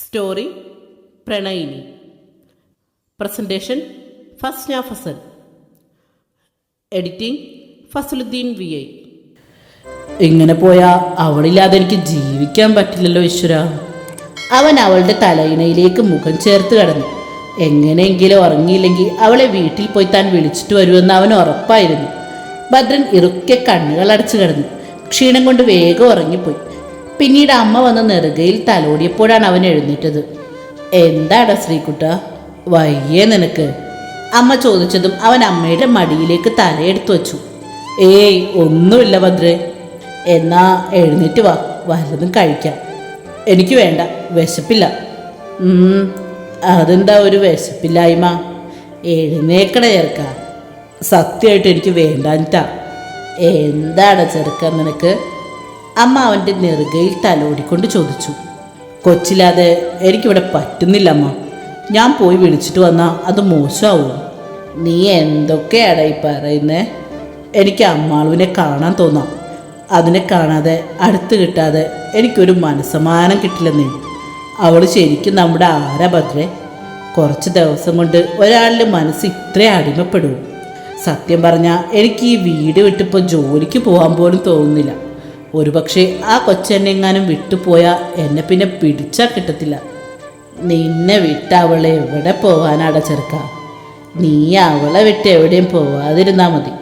Story പ്രണയിനി. Presentation Fasna Fasal. Editing Fasaluddin VI. ഇങ്ങനെ പോയാൽ അവളില്ലാതെ എനിക്ക് ജീവിക്കാൻ പറ്റില്ലല്ലോ ഈശ്വര. അവൻ അവളുടെ തലയിണയിലേക്ക് മുഖം ചേർത്ത് കിടന്നു. എങ്ങനെയെങ്കിലും ഉറങ്ങിയില്ലെങ്കിൽ അവളെ വീട്ടിൽ പോയി താൻ വിളിച്ചിട്ട് വരുമെന്ന് അവന് ഉറപ്പായിരുന്നു. ഭദ്രൻ ഇറുക്കെ കണ്ണുകൾ അടച്ചു കിടന്നു. ക്ഷീണം കൊണ്ട് വേഗം ഉറങ്ങിപ്പോയി. പിന്നീട് അമ്മ വന്ന് നെറുകയിൽ തലോടിയപ്പോഴാണ് അവൻ എഴുന്നേറ്റത്. എന്താടാ ശ്രീകുട്ട, വയ്യേ നിനക്ക്? അമ്മ ചോദിച്ചതും അവൻ അമ്മയുടെ മടിയിലേക്ക് തലയെടുത്തു വച്ചു. ഏയ് ഒന്നുമില്ല ഭദ്രേ. എന്നാ എഴുന്നേറ്റ് വാ, വല്ലതും കഴിക്കാം. എനിക്ക് വേണ്ട, വിശപ്പില്ല. അതെന്താ ഒരു വിശപ്പില്ലായ്മ? എഴുന്നേക്കട ചെറുക്ക. സത്യമായിട്ട് എനിക്ക് വേണ്ടാഞ്ഞിട്ടാ. എന്താടാ ചെറുക്ക നിനക്ക്? അമ്മ അവൻ്റെ നെറുകയിൽ തലോടിക്കൊണ്ട് ചോദിച്ചു. കൊച്ചില്ലാതെ എനിക്കിവിടെ പറ്റുന്നില്ല അമ്മ. ഞാൻ പോയി വിളിച്ചിട്ട് വന്നാൽ അത് മോശമാവും. നീ എന്തൊക്കെയാടാ ഈ പറയുന്നേ? എനിക്ക് അമ്മാളുവിനെ കാണാൻ തോന്നാം. അതിനെ കാണാതെ അടുത്ത് കിട്ടാതെ എനിക്കൊരു മനസ്സമാനം കിട്ടില്ലെന്നേ. അവൾ ശരിക്കും നമ്മുടെ ആരാ ഭദ്രേ? കുറച്ച് ദിവസം കൊണ്ട് ഒരാളുടെ മനസ്സ് ഇത്ര അടിമപ്പെടും. സത്യം പറഞ്ഞാൽ എനിക്ക് ഈ വീട് വിട്ടിപ്പോൾ ജോലിക്ക് പോകാൻ പോലും തോന്നുന്നില്ല. ഒരുപക്ഷെ ആ കൊച്ചെന്നെങ്ങാനും വിട്ടുപോയാൽ എന്നെ പിന്നെ പിടിച്ചാൽ കിട്ടത്തില്ല. നിന്നെ വിട്ട് അവളെ എവിടെ പോകാനാടാ ചെറുക്ക? നീ അവളെ വിട്ട് എവിടെയും പോവാതിരുന്നാൽ മതി.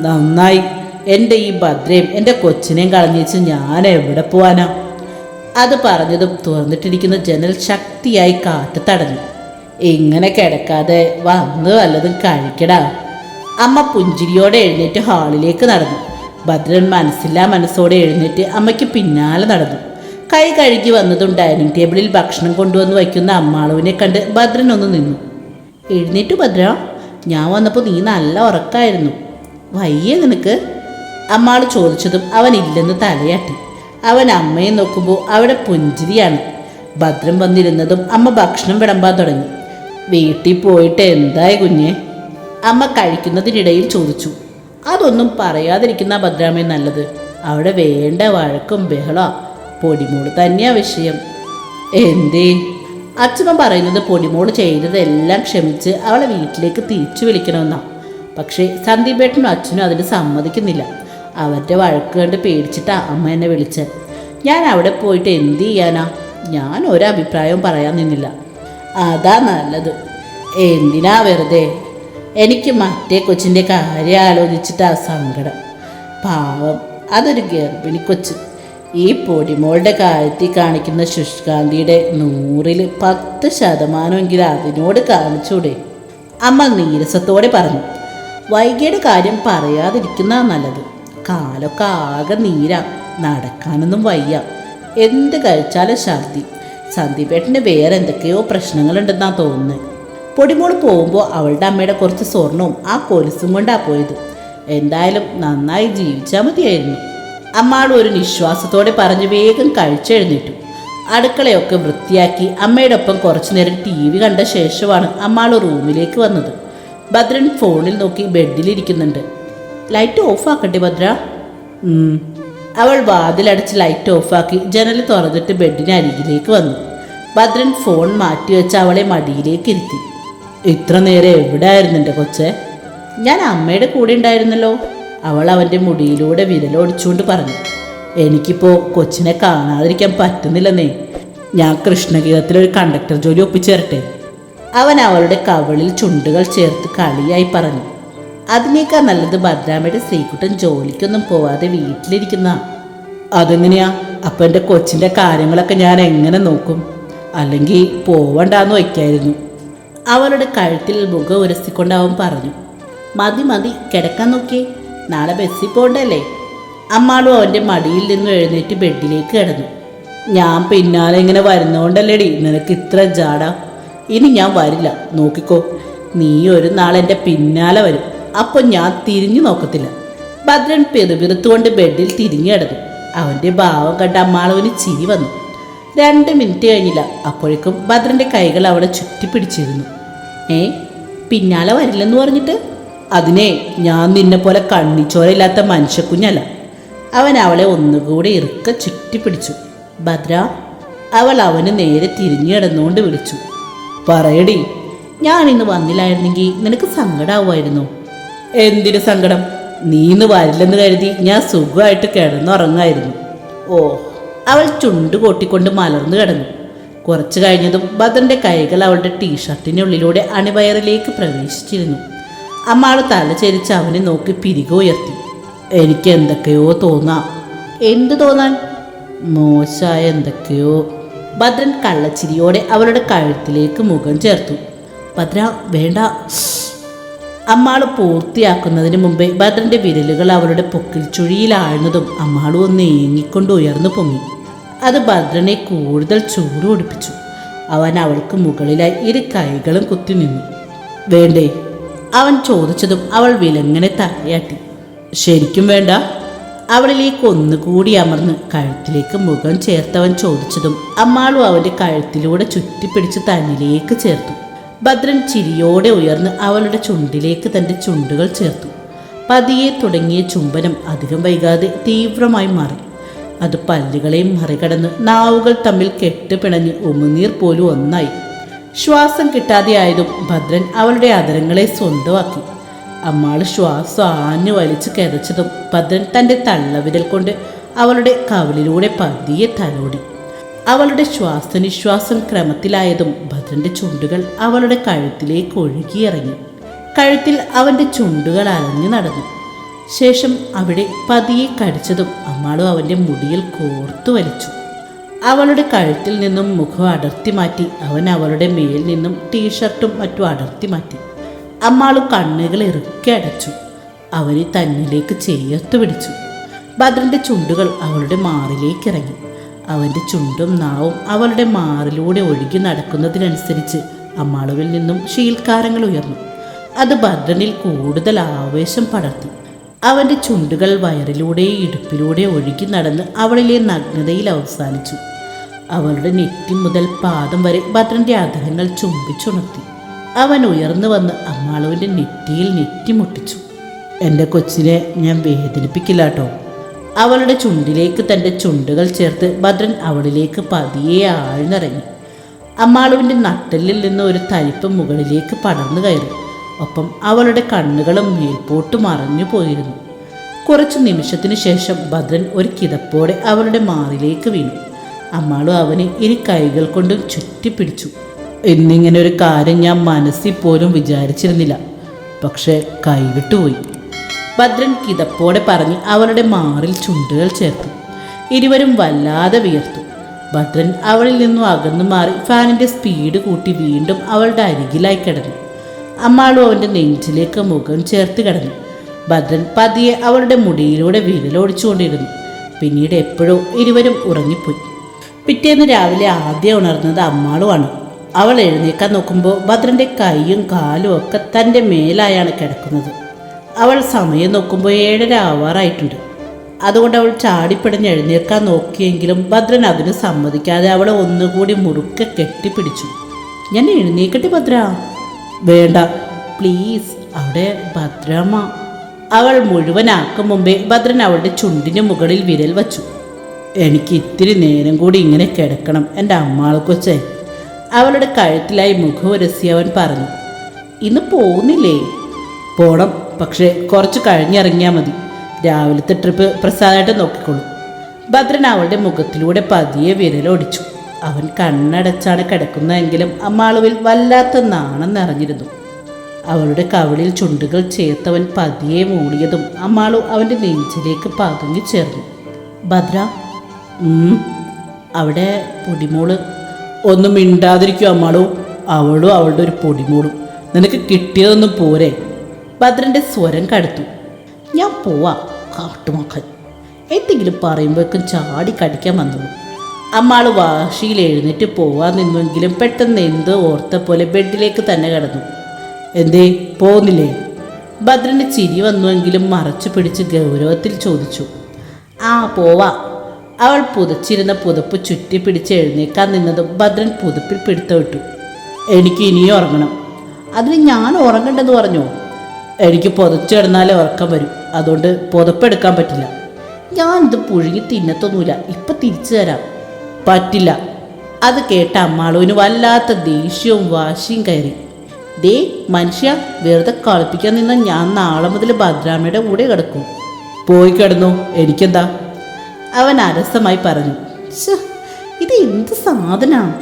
നന്നായി. എൻ്റെ ഈ ഭദ്രയും എൻ്റെ കൊച്ചിനെയും കളഞ്ഞിച്ച് ഞാൻ എവിടെ പോവാനാ? അത് പറഞ്ഞതും തുറന്നിട്ടിരിക്കുന്ന ജനൽ ശക്തിയായി കാറ്റ് തടഞ്ഞു. ഇങ്ങനെ കിടക്കാതെ വന്ന് വല്ലതും കഴിക്കടാ. അമ്മ പുഞ്ചിരിയോടെ എഴുന്നേറ്റ് ഹാളിലേക്ക് നടന്നു. ഭദ്രൻ മനസ്സില്ലാ മനസ്സോടെ എഴുന്നേറ്റ് അമ്മയ്ക്ക് പിന്നാലെ നടന്നു. കൈ കഴുകി വന്നതും ഡൈനിങ് ടേബിളിൽ ഭക്ഷണം കൊണ്ടുവന്ന് വയ്ക്കുന്ന അമ്മാളുവിനെ കണ്ട് ഭദ്രൻ ഒന്ന് നിന്നു. എഴുന്നേറ്റു ഭദ്ര, ഞാൻ വന്നപ്പോൾ നീ നല്ല ഉറക്കായിരുന്നു. വയ്യേ നിനക്ക്? അമ്മാള് ചോദിച്ചതും അവൻ ഇല്ലെന്ന് തലയാട്ടി. അവൻ അമ്മയെ നോക്കുമ്പോൾ അവിടെ പുഞ്ചിരിയാണ്. ഭദ്രൻ വന്നിരുന്നതും അമ്മ ഭക്ഷണം വിളമ്പാൻ തുടങ്ങി. വീട്ടിൽ പോയിട്ട് എന്തായി കുഞ്ഞെ? അമ്മ കഴിക്കുന്നതിനിടയിൽ ചോദിച്ചു. അതൊന്നും പറയാതിരിക്കുന്ന ഭദ്രാമേ നല്ലത്. അവിടെ വേണ്ട വഴക്കും ബഹളാ. പൊടിമോള് തന്നെയാ വിഷയം. എന്തേ? അച്ഛമ്മ പറയുന്നത് പൊടിമോള് ചെയ്തതെല്ലാം ക്ഷമിച്ച് അവളെ വീട്ടിലേക്ക് തിരിച്ചു വിളിക്കണമെന്നാ. പക്ഷേ സന്ദീപേട്ടനും അച്ഛനും അതിന് സമ്മതിക്കുന്നില്ല. അവരുടെ വഴക്ക് കണ്ട് പേടിച്ചിട്ടാ അമ്മ എന്നെ വിളിച്ചത്. ഞാൻ അവിടെ പോയിട്ട് എന്ത് ചെയ്യാനാ? ഞാൻ ഒരഭിപ്രായവും പറയാൻ നിന്നില്ല. അതാ നല്ലത്. എന്തിനാ വെറുതെ? എനിക്ക് മറ്റേ കൊച്ചിൻ്റെ കാര്യം ആലോചിച്ചിട്ടാ സങ്കടം. പാവം, അതൊരു ഗർഭിണി കൊച്ച്. ഈ പൊടിമോളുടെ കാര്യത്തിൽ കാണിക്കുന്ന ശുഷ്കാന്തിയുടെ 100% അതിനോട് കാണിച്ചൂടെ? അമ്മ നീരസത്തോടെ പറഞ്ഞു. വൈകിയുടെ കാര്യം പറയാതിരിക്കുന്നതാ നല്ലത്. കാലൊക്കെ ആകെ നീരാ. നടക്കാനൊന്നും വയ്യ. എന്ത് കഴിച്ചാലും ഛർദി. സന്ദീപേട്ടന് വേറെ എന്തൊക്കെയോ പ്രശ്നങ്ങളുണ്ടെന്നാ തോന്നുന്നത്. പൊടിമോള് പോകുമ്പോൾ അവളുടെ അമ്മയുടെ കുറച്ച് സ്വർണവും ആ കൊലുസും കൊണ്ടാണ് പോയത്. എന്തായാലും നന്നായി ജീവിച്ചാൽ മതിയായിരുന്നു. അമ്മാൾ ഒരു നിശ്വാസത്തോടെ പറഞ്ഞ് വേഗം കഴിച്ചെഴുന്നേറ്റു. അടുക്കളയൊക്കെ വൃത്തിയാക്കി അമ്മയുടെ ഒപ്പം കുറച്ചു നേരം TV കണ്ട ശേഷമാണ് അമ്മാൾ റൂമിലേക്ക് വന്നത്. ഭദ്രൻ ഫോണിൽ നോക്കി ബെഡിലിരിക്കുന്നുണ്ട്. ലൈറ്റ് ഓഫാക്കട്ടെ ഭദ്ര? അവൾ വാതിലടച്ച് ലൈറ്റ് ഓഫാക്കി ജനൽ തുറന്നിട്ട് ബെഡിന് അരികിലേക്ക് വന്നു. ഭദ്രൻ ഫോൺ മാറ്റിവെച്ച് അവളെ മടിയിലേക്ക് ഇരുത്തി. ഇത്ര നേരം എവിടെ ആയിരുന്നു എൻ്റെ കൊച്ചെ? ഞാൻ അമ്മയുടെ കൂടെ ഉണ്ടായിരുന്നല്ലോ. അവൾ അവൻ്റെ മുടിയിലൂടെ വിരലോടിച്ചുകൊണ്ട് പറഞ്ഞു. എനിക്കിപ്പോൾ കൊച്ചിനെ കാണാതിരിക്കാൻ പറ്റുന്നില്ലെന്നേ. ഞാൻ കൃഷ്ണഗീതത്തിലൊരു കണ്ടക്ടർ ജോലി ഒപ്പിച്ചേരട്ടെ? അവൻ അവളുടെ കവളിൽ ചുണ്ടുകൾ ചേർത്ത് കളിയായി പറഞ്ഞു. അതിനേക്കാൾ നല്ലത് ഭദ്രാമ്മയുടെ ശ്രീകുട്ടൻ ജോലിക്കൊന്നും പോവാതെ വീട്ടിലിരിക്കുന്ന. അതെങ്ങനെയാ? അപ്പം എൻ്റെ കൊച്ചിൻ്റെ കാര്യങ്ങളൊക്കെ ഞാൻ എങ്ങനെ നോക്കും? അല്ലെങ്കിൽ പോവണ്ടാന്ന് വയ്ക്കായിരുന്നു. അവളുടെ കഴുത്തിൽ മുഖം ഉരസിക്കൊണ്ട് അവൻ പറഞ്ഞു. മതി മതി, കിടക്കാൻ നോക്കിയേ. നാളെ ബസ്സിൽ പോകണ്ടല്ലേ? അമ്മാളും അവൻ്റെ മടിയിൽ നിന്നും എഴുന്നേറ്റ് ബെഡിലേക്ക് കിടന്നു. ഞാൻ പിന്നാലെ ഇങ്ങനെ വരുന്നോണ്ടല്ലേടി നിനക്ക് ഇത്ര ജാട. ഇനി ഞാൻ വരില്ല, നോക്കിക്കോ. നീ ഒരു നാൾ എൻ്റെ പിന്നാലെ വരും. അപ്പോൾ ഞാൻ തിരിഞ്ഞു നോക്കത്തില്ല. ഭദ്രൻ പെറുപിറുത്തുകൊണ്ട് ബെഡിൽ തിരിഞ്ഞു കിടന്നു. അവൻ്റെ ഭാവം കണ്ട അമ്മാളുവിന് ചിരി വന്നു. 2 മിനിറ്റ് കഴിഞ്ഞില്ല. അപ്പോഴേക്കും ഭദ്രൻ്റെ കൈകൾ അവളെ ചുറ്റിപ്പിടിച്ചിരുന്നു. പിന്നാലെ വരില്ലെന്ന് പറഞ്ഞിട്ട്? അതിനെ ഞാൻ നിന്നെ പോലെ കണ്ണിച്ചോരയില്ലാത്ത മനുഷ്യക്കുഞ്ഞല്ല. അവൻ അവളെ ഒന്നുകൂടി ഇറുക്ക ചുറ്റിപ്പിടിച്ചു. ഭദ്ര, അവൾ അവന് നേരെ തിരിഞ്ഞു കിടന്നുകൊണ്ട് വിളിച്ചു. പറയടി, ഞാൻ ഇന്ന് വന്നില്ലായിരുന്നെങ്കിൽ നിനക്ക് സങ്കടമാവുമായിരുന്നു. എന്തിനു സങ്കടം? നീ ഇന്ന് വരില്ലെന്ന് കരുതി ഞാൻ സുഖമായിട്ട് കിടന്നുറങ്ങായിരുന്നു. ഓ, അവൾ ചുണ്ടു കൊട്ടിക്കൊണ്ട് മലർന്നു കിടന്നു. കുറച്ചു കഴിഞ്ഞതും ഭദ്രന്റെ കൈകൾ അവളുടെ ടീഷർട്ടിനുള്ളിലൂടെ അണിവയറിലേക്ക് പ്രവേശിച്ചിരുന്നു. അമ്മാൾ തല ചരിച്ച് അവനെ നോക്കി പിരിക ഉയർത്തി. എനിക്ക് എന്തൊക്കെയോ തോന്നാം. എന്തു തോന്നാൻ? മോശമായ എന്തൊക്കെയോ. ഭദ്രൻ കള്ളച്ചിരിയോടെ അവളുടെ കഴുത്തിലേക്ക് മുഖം ചേർത്തു. ഭദ്ര, വേണ്ട. അമ്മാൾ പൂർത്തിയാക്കുന്നതിന് മുമ്പേ ഭദ്രന്റെ വിരലുകൾ അവളുടെ പൊക്കിൽ ചുഴിയിലാഴ്ന്നതും അമ്മാൾ ഒന്ന് ഏങ്ങിക്കൊണ്ട് ഉയർന്നു പൊങ്ങി. അത് ഭദ്രനെ കൂടുതൽ ചൂട് ഒടിപ്പിച്ചു. അവൻ അവൾക്ക് മുകളിലായി ഇരു കൈകളും കുത്തി നിന്നു. വേണ്ടേ? അവൻ ചോദിച്ചതും അവൾ വിലങ്ങനെ തലയാട്ടി. ശരിക്കും വേണ്ട? അവളിലേക്ക് ഒന്നുകൂടി അമർന്ന് കഴുത്തിലേക്ക് മുഖം ചേർത്തവൻ ചോദിച്ചതും അമ്മാളും അവൻ്റെ കഴുത്തിലൂടെ ചുറ്റിപ്പിടിച്ച് തന്നിലേക്ക് ചേർത്തു. ഭദ്രൻ ചിരിയോടെ ഉയർന്ന് അവളുടെ ചുണ്ടിലേക്ക് തൻ്റെ ചുണ്ടുകൾ ചേർത്തു. പതിയെ തുടങ്ങിയ ചുംബനം അധികം വൈകാതെ തീവ്രമായി മാറി. അത് പല്ലുകളെയും മറികടന്ന് നാവുകൾ തമ്മിൽ കെട്ടുപിണഞ്ഞ് ഉമിനീർ പോലും ഒന്നായി. ശ്വാസം കിട്ടാതെയായതും ഭദ്രൻ അവളുടെ അധരങ്ങളെ സ്വന്തമാക്കി. അമ്മാള് ശ്വാസം ആഞ്ഞു വലിച്ചു കിതച്ചതും ഭദ്രൻ തൻ്റെ തള്ളവിരൽ കൊണ്ട് അവളുടെ കവിളിലൂടെ പതിയെ തലോടി. അവളുടെ ശ്വാസനിശ്വാസം ക്രമത്തിലായതും ഭദ്രന്റെ ചുണ്ടുകൾ അവളുടെ കഴുത്തിലേക്ക് ഒഴുകിയിറങ്ങി. കഴുത്തിൽ അവൻ്റെ ചുണ്ടുകൾ അലഞ്ഞു നടന്നു. ശേഷം അവിടെ പതിയെ കടിച്ചതും അമ്മാളും അവൻ്റെ മുടിയിൽ കോർത്തു വലിച്ചു. അവളുടെ കഴുത്തിൽ നിന്നും മുഖം അടർത്തി മാറ്റി അവൻ അവളുടെ മേൽ നിന്നും ടീഷർട്ടും മറ്റും അടർത്തി മാറ്റി. അമ്മാളു കണ്ണുകൾ ഇറുക്കി അടച്ചു. അവനെ തന്നിലേക്ക് ചേർത്തു പിടിച്ചു. ഭദ്രന്റെ ചുണ്ടുകൾ അവളുടെ മാറിലേക്ക് ഇറങ്ങി. അവൻ്റെ ചുണ്ടും നാവും അവളുടെ മാറിലൂടെ ഒഴുകി നടക്കുന്നതിനനുസരിച്ച് അമ്മാളുവിൽ നിന്നും ശീൽക്കാരങ്ങൾ ഉയർന്നു. അത് ഭദ്രനിൽ കൂടുതൽ ആവേശം പടർത്തി. അവൻ്റെ ചുണ്ടുകൾ വയറിലൂടെ ഇടുപ്പിലൂടെ ഒഴുകി നടന്ന് അവളിലെ നഗ്നതയിൽ അവസാനിച്ചു. അവളുടെ നെറ്റി മുതൽ പാദം വരെ ഭദ്രന്റെ അധരങ്ങൾ ചുംബിച്ചുണർത്തി. അവൻ ഉയർന്നു വന്ന് അമ്മാളുവിൻ്റെ നെറ്റിയിൽ നെറ്റിമുട്ടിച്ചു. എൻ്റെ കൊച്ചിനെ ഞാൻ വേദനിപ്പിക്കില്ല കേട്ടോ. അവളുടെ ചുണ്ടിലേക്ക് തൻ്റെ ചുണ്ടുകൾ ചേർത്ത് ഭദ്രൻ അവളിലേക്ക് പതിയെ ആഴ്ന്നിറങ്ങി. അമ്മാളുവിൻ്റെ നട്ടെല്ലിൽ നിന്ന് ഒരു തരിപ്പ് മുകളിലേക്ക് പടർന്നു കയറി. ഒപ്പം അവളുടെ കണ്ണുകളും മേൽപോട്ട് മറഞ്ഞു പോയിരുന്നു. കുറച്ചു നിമിഷത്തിനു ശേഷം ഭദ്രൻ ഒരു കിതപ്പോടെ അവളുടെ മാറിലേക്ക് വീണു. അമ്മാളു അവനെ ഇരു കൈകൾ കൊണ്ട് ചുറ്റിപ്പിടിച്ചു. എന്നിങ്ങനെ ഒരു കാര്യം ഞാൻ മനസ്സിൽ പോലും വിചാരിച്ചിരുന്നില്ല, പക്ഷേ കൈവിട്ടുപോയി. ഭദ്രൻ കിതപ്പോടെ പറഞ്ഞ് അവളുടെ മാറിൽ ചുണ്ടുകൾ ചേർത്തു. ഇരുവരും വല്ലാതെ വിയർത്തു. ഭദ്രൻ അവളിൽ നിന്നും അകന്നു മാറി ഫാനിൻ്റെ സ്പീഡ് കൂട്ടി വീണ്ടും അവളുടെ അരികിലായി കിടന്നു. അമ്മാളും അവൻ്റെ നെഞ്ചിലേക്ക് മുഖം ചേർത്ത് കിടന്നു. ഭദ്രൻ പതിയെ അവളുടെ മുടിയിലൂടെ വിരലോടിച്ചുകൊണ്ടിരുന്നു. പിന്നീട് എപ്പോഴോ ഇരുവരും ഉറങ്ങിപ്പോയി. പിറ്റേന്ന് രാവിലെ ആദ്യം ഉണർന്നത് അമ്മാളുമാണ്. അവൾ എഴുന്നേക്കാൻ നോക്കുമ്പോൾ ഭദ്രൻ്റെ കൈയും കാലും ഒക്കെ തൻ്റെ മേലായാണ് കിടക്കുന്നത്. അവൾ സമയം നോക്കുമ്പോൾ 7:30 ആവാറായിട്ടുണ്ട്. അതുകൊണ്ട് അവൾ ചാടിപ്പിടഞ്ഞ് എഴുന്നേൽക്കാൻ നോക്കിയെങ്കിലും ഭദ്രൻ അതിന് സമ്മതിക്കാതെ അവളെ ഒന്നുകൂടി മുറുക്കെ കെട്ടിപ്പിടിച്ചു. ഞാൻ എഴുന്നേക്കട്ടെ ഭദ്ര? വേണ്ട പ്ലീസ്, അവിടെ ഭദ്രമ്മ. അവൾ മുഴുവനാക്കും മുമ്പേ ഭദ്രൻ അവളുടെ ചുണ്ടിന് മുകളിൽ വിരൽ വച്ചു. എനിക്ക് ഇത്തിരി നേരം കൂടി ഇങ്ങനെ കിടക്കണം എൻ്റെ അമ്മാളെക്കൊച്ചേ. അവളുടെ കഴുത്തിലായി മുഖമുരസി അവൻ പറഞ്ഞു. ഇന്ന് പോകുന്നില്ലേ? പോണം, പക്ഷേ കുറച്ച് കഴിഞ്ഞിറങ്ങിയാൽ മതി. രാവിലത്തെ ട്രിപ്പ് പ്രസാദമായിട്ട് നോക്കിക്കൊള്ളു. ഭദ്രൻ അവളുടെ മുഖത്തിലൂടെ പതിയെ വിരലൊടിച്ചു. അവൻ കണ്ണടച്ചാണ് കിടക്കുന്നതെങ്കിലും അമ്മാളുവിൽ വല്ലാത്ത നാണം നിറഞ്ഞിരുന്നു. അവളുടെ കവിളിൽ ചുണ്ടുകൾ ചേർത്തവൻ പതിയെ മൂളിയതും അമ്മാളു അവൻ്റെ നെഞ്ചിലേക്ക് പതുങ്ങി ചേർന്നു. ഭദ്ര, അവിടെ പൊടിമോള്. ഒന്നും മിണ്ടാതിരിക്കും അമ്മാളു. അവളും അവളുടെ ഒരു പൊടിമോളും. നിനക്ക് കിട്ടിയതൊന്നും പോരെ? ഭദ്രൻ്റെ സ്വരം കടുത്തു. ഞാൻ പോവാ കാട്ടുമക്കൾ. എന്തെങ്കിലും പറയുമ്പോഴേക്കും ചാടി കടിക്കാൻ വന്നോളൂ. അമ്മാൾ വാശിയിൽ എഴുന്നേറ്റ് പോവാൻ നിന്നുവെങ്കിലും പെട്ടെന്ന് എന്തോ ഓർത്ത പോലെ ബെഡിലേക്ക് തന്നെ കിടന്നു. എന്തേ പോകുന്നില്ലേ? ഭദ്രൻ്റെ ചിരി വന്നുവെങ്കിലും മറച്ചു പിടിച്ച് ഗൗരവത്തിൽ ചോദിച്ചു. ആ പോവാ. അവൾ പുതച്ചിരുന്ന പുതപ്പ് ചുറ്റിപ്പിടിച്ച് എഴുന്നേക്കാൻ നിന്നതും ഭദ്രൻ പുതപ്പിൽ പിടുത്തമിട്ടു. എനിക്ക് ഇനിയും ഉറങ്ങണം. അതിന് ഞാൻ ഉറങ്ങണ്ടെന്ന് പറഞ്ഞോ? എനിക്ക് പുതച്ചിടുന്നാലേ ഉറക്കം വരും. അതുകൊണ്ട് പുതപ്പെടുക്കാൻ പറ്റില്ല. ഞാനിത് പുഴുങ്ങി തിന്നത്തൊന്നുമില്ല. ഇപ്പം തിരിച്ചു തരാം. പറ്റില്ല. അത് കേട്ട അമ്മാളുവിന് വല്ലാത്ത ദേഷ്യവും വാശിയും കയറി. ദേ മനുഷ്യ, വെറുതെ കളിപ്പിക്കാൻ നിന്ന ഞാൻ നാളെ മുതൽ ഭദ്രാമ്മയുടെ കൂടെ കിടക്കും. പോയി കിടന്നു, എനിക്കെന്താ, അവൻ അരസമായി പറഞ്ഞു. ഇത് എന്ത് സാധനമാണ്?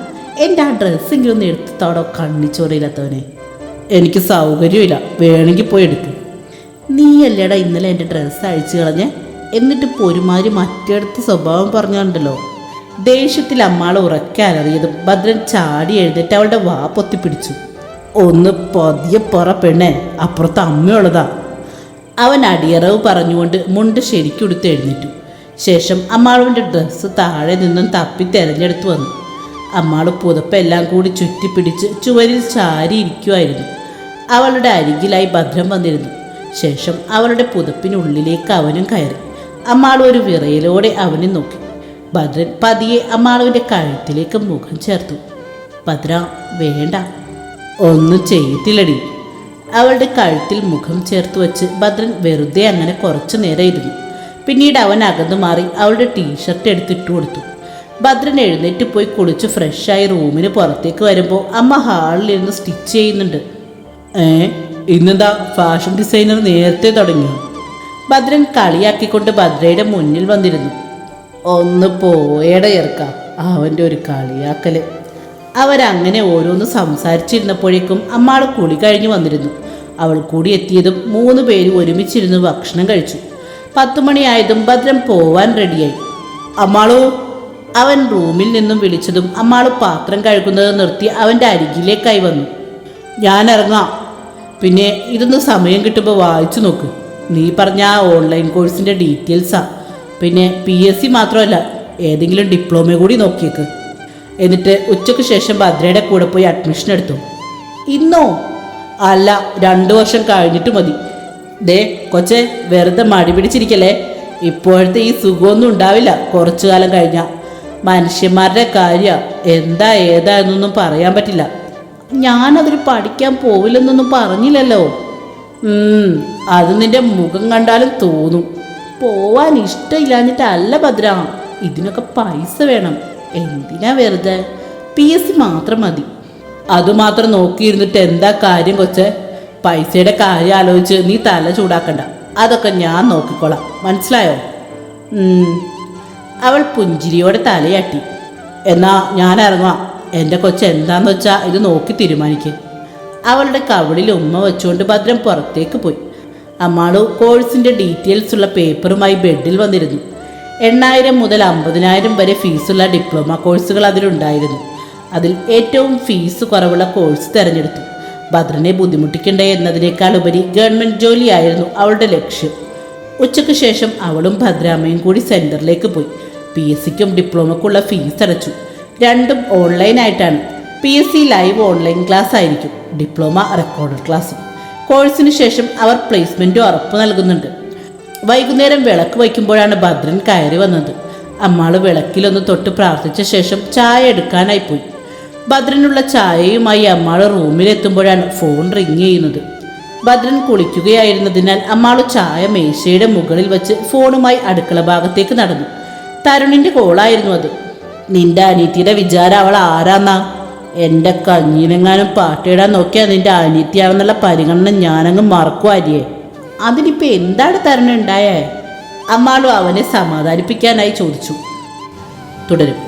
എൻ്റെ ആ ഡ്രസ്സെങ്കിലും ഒന്ന് എടുത്തോടോ കണ്ണിച്ചോറിയില്ലാത്തവനെ. എനിക്ക് സൗകര്യമില്ല, വേണമെങ്കിൽ പോയി എടുക്കും. നീയല്ലേടാ ഇന്നലെ എൻ്റെ ഡ്രസ്സ് അഴിച്ചു കളഞ്ഞ്, എന്നിട്ട് പൊരുമാരി മറ്റേടത്ത് സ്വഭാവം പറഞ്ഞുണ്ടല്ലോ. ദേഷ്യത്തിൽ അമ്മാൾ ഉറക്കെ അലറിയതും ഭദ്രൻ ചാടി എഴുന്നേറ്റ് അവളുടെ വാ പൊത്തിപ്പിടിച്ചു. ഒന്ന് പതിയെ പറ പെണ്ണേ, അപ്പുറത്ത് അമ്മയുള്ളതാ. അവൻ അടിയറവ് പറഞ്ഞുകൊണ്ട് മുണ്ട് ശരിക്കുടുത്ത് എഴുന്നേറ്റു. ശേഷം അമ്മാളുവിൻ്റെ ഡ്രസ്സ് താഴെ നിന്നും തപ്പി തിരഞ്ഞെടുത്ത് വന്നു. അമ്മാൾ പുതപ്പെല്ലാം കൂടി ചുറ്റിപ്പിടിച്ച് ചുവരിൽ ചാരിയിരിക്കുമായിരുന്നു. അവളുടെ അരികിലായി ഭദ്രൻ വന്നിരുന്നു. ശേഷം അവളുടെ പുതപ്പിനുള്ളിലേക്ക് അവനും കയറി. അമ്മാൾ ഒരു വിറയലോടെ അവനെ നോക്കി. ഭദ്രൻ പതിയെ അമ്മാളുവിൻ്റെ കഴുത്തിലേക്ക് മുഖം ചേർത്തു. ഭദ്ര, വേണ്ട, ഒന്നും ചെയ്യത്തില്ലടി. അവളുടെ കഴുത്തിൽ മുഖം ചേർത്ത് വെച്ച് ഭദ്രൻ വെറുതെ അങ്ങനെ കുറച്ചു നേരം ഇരുന്നു. പിന്നീട് അവൻ അകന്നു മാറി അവളുടെ ടീഷർട്ട് എടുത്തിട്ട് കൊടുത്തു. ഭദ്രൻ എഴുന്നേറ്റ് പോയി കുളിച്ച് ഫ്രഷായി റൂമിന് പുറത്തേക്ക് വരുമ്പോൾ അമ്മ ഹാളിലിരുന്ന് സ്റ്റിച്ച് ചെയ്യുന്നുണ്ട്. ഇന്നെന്താ ഫാഷൻ ഡിസൈനർ നേരത്തെ തുടങ്ങിയോ? ഭദ്രൻ കളിയാക്കിക്കൊണ്ട് ഭദ്രയുടെ മുന്നിൽ വന്നിരുന്നു. ഒന്ന് പോയേടെ ചേർക്കാം, അവൻ്റെ ഒരു കളിയാക്കല്. അവരങ്ങനെ ഓരോന്ന് സംസാരിച്ചിരുന്നപ്പോഴേക്കും അമ്മാൾ കുളി കഴിഞ്ഞ് വന്നിരുന്നു. അവൾ കൂടി എത്തിയതും 3 പേരും ഒരുമിച്ചിരുന്ന് ഭക്ഷണം കഴിച്ചു. 10 മണിയായതും ഭദ്രൻ പോവാൻ റെഡിയായി. അമ്മാളു, അവൻ റൂമിൽ നിന്നും വിളിച്ചതും അമ്മാൾ പാത്രം കഴുകുന്നത് നിർത്തി അവൻ്റെ അരികിലേക്കായി വന്നു. ഞാൻ ഇറങ്ങാം, പിന്നെ ഇതൊന്ന് സമയം കിട്ടുമ്പോൾ വായിച്ചു നോക്ക്. നീ പറഞ്ഞ ആ ഓൺലൈൻ കോഴ്സിൻ്റെ ഡീറ്റെയിൽസാ. പിന്നെ PSC മാത്രമല്ല, ഏതെങ്കിലും ഡിപ്ലോമ കൂടി നോക്കിയേക്ക്. എന്നിട്ട് ഉച്ചയ്ക്ക് ശേഷം ഭദ്രയുടെ കൂടെ പോയി അഡ്മിഷൻ എടുത്തു. ഇന്നോ? അല്ല, 2 വർഷം കഴിഞ്ഞിട്ട് മതി. ദേ കൊച്ചെ, വെറുതെ മടി പിടിച്ചിരിക്കല്ലേ. ഇപ്പോഴത്തെ ഈ സുഖമൊന്നും ഉണ്ടാവില്ല കുറച്ചു കാലം കഴിഞ്ഞാൽ. മനുഷ്യന്മാരുടെ കാര്യം എന്താ ഏതാ എന്നൊന്നും പറയാൻ പറ്റില്ല. ഞാനതിൽ പഠിക്കാൻ പോവില്ലെന്നൊന്നും പറഞ്ഞില്ലല്ലോ. അത് നിന്റെ മുഖം കണ്ടാലും തോന്നും. പോവാൻ ഇഷ്ടമില്ലാഞ്ഞിട്ടല്ല ഭദ്ര, ഇതിനൊക്കെ പൈസ വേണം. എന്തിനാ വെറുതെ? PSC മാത്രം മതി. അതുമാത്രം നോക്കിയിരുന്നിട്ട് എന്താ കാര്യം കൊച്ചെ? പൈസയുടെ കാര്യം ആലോചിച്ച് നീ തല ചൂടാക്കണ്ട. അതൊക്കെ ഞാൻ നോക്കിക്കോളാം, മനസ്സിലായോ? അവൾ പുഞ്ചിരിയോടെ തലയാട്ടി. എന്നാ ഞാൻ ഇറങ്ങാം. എൻ്റെ കൊച്ച് എന്താന്ന് വെച്ചാൽ ഇത് നോക്കി തീരുമാനിക്കും. അവളുടെ കവിളിൽ ഉമ്മ വെച്ചുകൊണ്ട് ഭദ്രൻ പുറത്തേക്ക് പോയി. അമ്മാളു കോഴ്സിൻ്റെ ഡീറ്റെയിൽസ് ഉള്ള പേപ്പറുമായി ബെഡിൽ വന്നിരുന്നു. 8,000 മുതൽ 50,000 വരെ ഫീസുള്ള ഡിപ്ലോമ കോഴ്സുകൾ അതിലുണ്ടായിരുന്നു. അതിൽ ഏറ്റവും ഫീസ് കുറവുള്ള കോഴ്സ് തിരഞ്ഞെടുത്തു. ഭദ്രനെ ബുദ്ധിമുട്ടിക്കണ്ടേ എന്നതിനേക്കാൾ ഉപരി ഗവൺമെൻറ് ജോലിയായിരുന്നു അവളുടെ ലക്ഷ്യം. ഉച്ചയ്ക്ക് ശേഷം അവളും ഭദ്രാമ്മയും കൂടി സെൻറ്ററിലേക്ക് പോയി. PSCക്കും ഡിപ്ലോമക്കുള്ള ഫീസ് അടച്ചു. രണ്ടും ഓൺലൈനായിട്ടാണ്. PSC ലൈവ് ഓൺലൈൻ ക്ലാസ് ആയിരിക്കും, ഡിപ്ലോമ റെക്കോർഡഡ് ക്ലാസ്സും. കോഴ്സിന് ശേഷം അവർ പ്ലേസ്മെൻറ്റും ഉറപ്പ് നൽകുന്നുണ്ട്. വൈകുന്നേരം വിളക്ക് വയ്ക്കുമ്പോഴാണ് ഭദ്രൻ കയറി വന്നത്. അമ്മാള് വിളക്കിലൊന്ന് തൊട്ട് പ്രാർത്ഥിച്ച ശേഷം ചായ എടുക്കാനായി പോയി. ഭദ്രനുള്ള ചായയുമായി അമ്മാള് റൂമിലെത്തുമ്പോഴാണ് ഫോൺ റിങ് ചെയ്യുന്നത്. ഭദ്രൻ കുളിക്കുകയായിരുന്നതിനാൽ അമ്മാള് ചായ മേശയുടെ മുകളിൽ വെച്ച് ഫോണുമായി അടുക്കള ഭാഗത്തേക്ക് നടന്നു. തരുണിൻ്റെ കോളായിരുന്നു അത്. നിന്റെ അനിയത്തിയുടെ വിചാരം അവൾ ആരാന്നാ? എൻ്റെ കഞ്ഞിനെങ്ങാനും പാട്ടിയിടാൻ നോക്കിയാൽ നിന്റെ അനിയത്തിയാണെന്നുള്ള പരിഗണന ഞാനങ്ങ് മറക്കുവാരിയേ. അതിനിപ്പോൾ എന്താണ് തരുണുണ്ടായേ? അമ്മാളും അവനെ സമാധാനിപ്പിക്കാനായി ചോദിച്ചു. തുടരും.